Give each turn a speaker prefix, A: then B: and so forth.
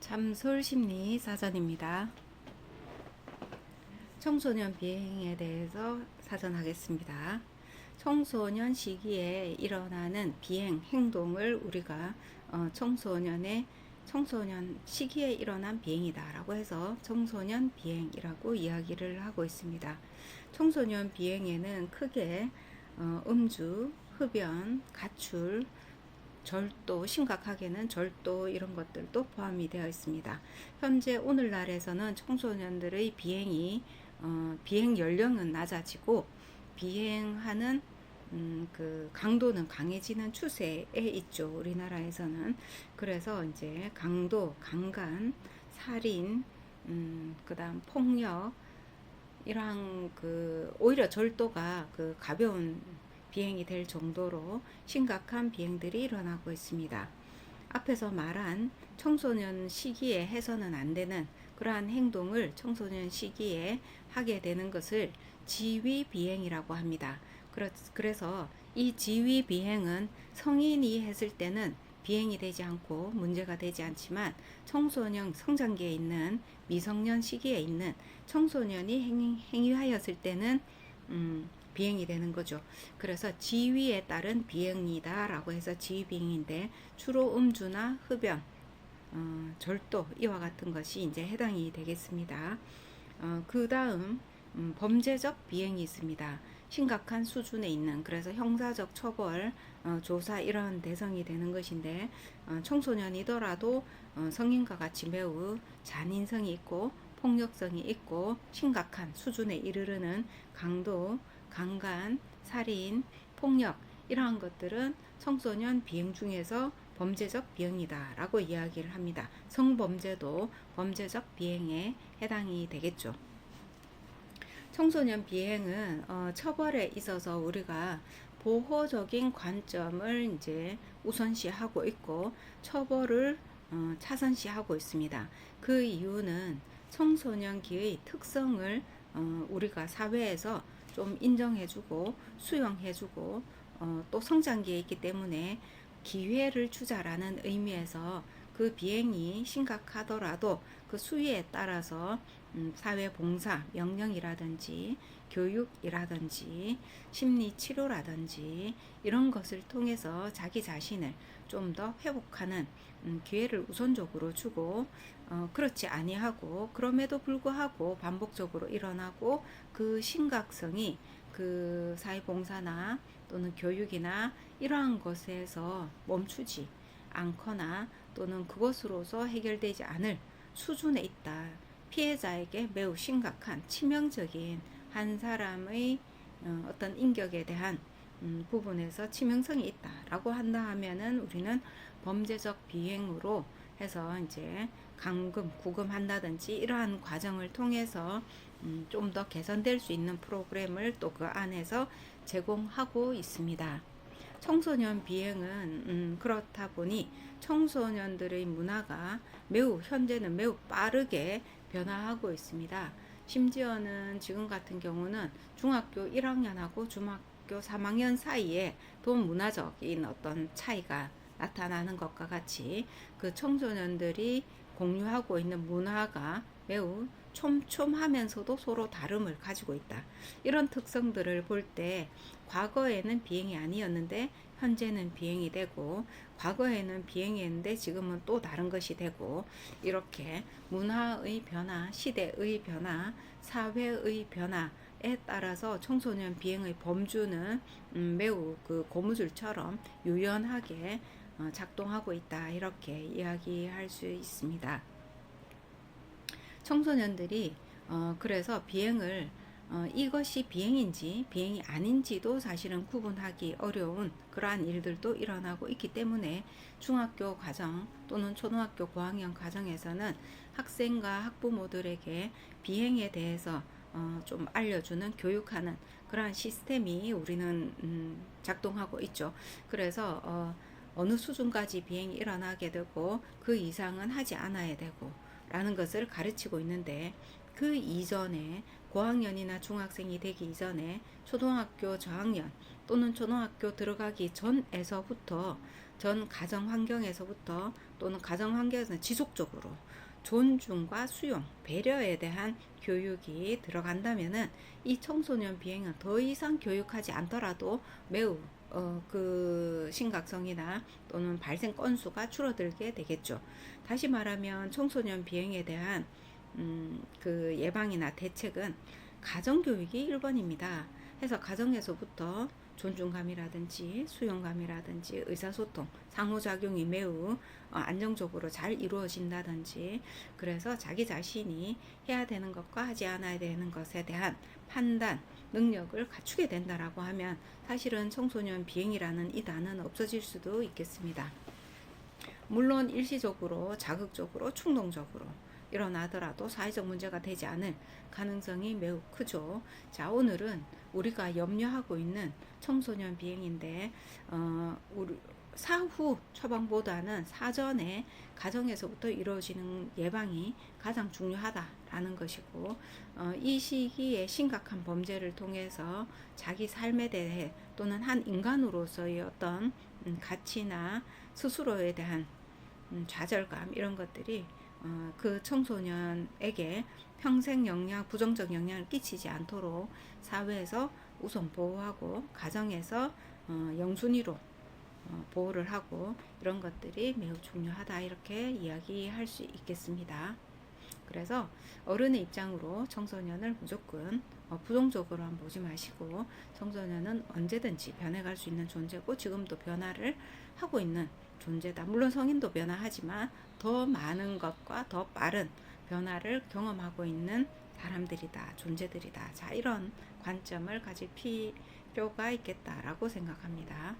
A: 참솔 심리 사전입니다. 청소년 비행에 대해서 사전하겠습니다. 청소년 시기에 일어나는 비행 행동을 우리가 청소년 시기에 일어난 비행이다 라고 해서 청소년 비행이라고 이야기를 하고 있습니다. 청소년 비행에는 크게 음주, 흡연, 가출, 절도, 심각하게는 절도 이런 것들도 포함이 되어 있습니다. 현재 오늘날에서는 청소년들의 비행 연령은 낮아지고 비행하는 그 강도는 강해지는 추세에 있죠. 우리나라에서는. 그래서 이제 강도, 강간, 살인, 그다음 폭력 이러한 오히려 절도가 가벼운 비행이 될 정도로 심각한 비행들이 일어나고 있습니다. 앞에서 말한 청소년 시기에 해서는 안 되는 그러한 행동을 청소년 시기에 하게 되는 것을 지위 비행이라고 합니다. 그래서 이 지위 비행은 성인이 했을 때는 비행이 되지 않고 문제가 되지 않지만 청소년 성장기에 있는 미성년 시기에 있는 청소년이 행위하였을 때는 비행이 되는 거죠. 그래서 지위에 따른 비행이다 라고 해서 지위비행인데 주로 음주나 흡연, 절도 이와 같은 것이 이제 해당이 되겠습니다. 그 다음 범죄적 비행이 있습니다. 심각한 수준에 있는, 그래서 형사적 처벌, 조사 이런 대상이 되는 것인데 청소년이더라도 성인과 같이 매우 잔인성이 있고 폭력성이 있고 심각한 수준에 이르르는 강도, 강간, 살인, 폭력 이러한 것들은 청소년 비행 중에서 범죄적 비행이다 라고 이야기를 합니다. 성범죄도 범죄적 비행에 해당이 되겠죠. 청소년 비행은 처벌에 있어서 우리가 보호적인 관점을 이제 우선시하고 있고 처벌을 차선시하고 있습니다. 그 이유는 청소년기의 특성을 우리가 사회에서 좀 인정해주고 수용해주고 또 성장기에 있기 때문에 기회를 주자라는 의미에서 그 비행이 심각하더라도 그 수위에 따라서 사회봉사, 명령이라든지 교육이라든지 심리치료라든지 이런 것을 통해서 자기 자신을 좀 더 회복하는 기회를 우선적으로 주고 그렇지 아니하고 그럼에도 불구하고 반복적으로 일어나고 그 심각성이 그 사회봉사나 또는 교육이나 이러한 것에서 멈추지 않거나 또는 그것으로서 해결되지 않을 수준에 있다. 피해자에게 매우 심각한 치명적인 한 사람의 어떤 인격에 대한 부분에서 치명성이 있다라고 한다 하면은 우리는 범죄적 비행으로 해서 이제 감금, 구금한다든지 이러한 과정을 통해서 좀 더 개선될 수 있는 프로그램을 또 그 안에서 제공하고 있습니다. 청소년 비행은 그렇다 보니 청소년들의 문화가 현재는 매우 빠르게 변화하고 있습니다. 심지어는 지금 같은 경우는 중학교 1학년하고 중학교 3학년 사이에 또 문화적인 어떤 차이가 나타나는 것과 같이 그 청소년들이 공유하고 있는 문화가 매우 촘촘하면서도 서로 다름을 가지고 있다. 이런 특성들을 볼 때 과거에는 비행이 아니었는데 현재는 비행이 되고 과거에는 비행이었는데 지금은 또 다른 것이 되고 이렇게 문화의 변화, 시대의 변화, 사회의 변화에 따라서 청소년 비행의 범주는 매우 고무줄처럼 유연하게 작동하고 있다 이렇게 이야기할 수 있습니다. 청소년들이 그래서 비행을 이것이 비행인지 비행이 아닌지도 사실은 구분하기 어려운 그러한 일들도 일어나고 있기 때문에 중학교 과정 또는 초등학교 고학년 과정에서는 학생과 학부모들에게 비행에 대해서 좀 알려주는 교육하는 그러한 시스템이 우리는 작동하고 있죠. 그래서 어느 수준까지 비행이 일어나게 되고 그 이상은 하지 않아야 되고 라는 것을 가르치고 있는데 그 이전에 고학년이나 중학생이 되기 이전에 초등학교 저학년 또는 초등학교 들어가기 전에서부터 전 가정 환경에서부터 또는 가정 환경에서 지속적으로 존중과 수용, 배려에 대한 교육이 들어간다면은 이 청소년 비행은 더 이상 교육하지 않더라도 매우 그 심각성이나 또는 발생 건수가 줄어들게 되겠죠. 다시 말하면 청소년 비행에 대한 그 예방이나 대책은 가정교육이 1번입니다. 해서 가정에서부터 존중감이라든지 수용감이라든지 의사소통, 상호작용이 매우 안정적으로 잘 이루어진다든지, 그래서 자기 자신이 해야 되는 것과 하지 않아야 되는 것에 대한 판단, 능력을 갖추게 된다라고 하면 사실은 청소년 비행이라는 이 단어는 없어질 수도 있겠습니다. 물론 일시적으로, 자극적으로, 충동적으로 일어나더라도 사회적 문제가 되지 않을 가능성이 매우 크죠. 자, 오늘은 우리가 염려하고 있는 청소년 비행인데 우리 사후 처방보다는 사전에 가정에서부터 이루어지는 예방이 가장 중요하다라는 것이고, 이 시기에 심각한 범죄를 통해서 자기 삶에 대해 또는 한 인간으로서의 어떤 가치나 스스로에 대한 좌절감, 이런 것들이 그 청소년에게 평생 부정적 영향을 끼치지 않도록 사회에서 우선 보호하고 가정에서 영순위로 보호를 하고, 이런 것들이 매우 중요하다, 이렇게 이야기할 수 있겠습니다. 그래서 어른의 입장으로 청소년을 무조건 부정적으로만 보지 마시고, 청소년은 언제든지 변해갈 수 있는 존재고 지금도 변화를 하고 있는 존재다. 물론 성인도 변화하지만 더 많은 것과 더 빠른 변화를 경험하고 있는 사람들이다, 존재들이다. 자, 이런 관점을 가질 필요가 있겠다라고 생각합니다.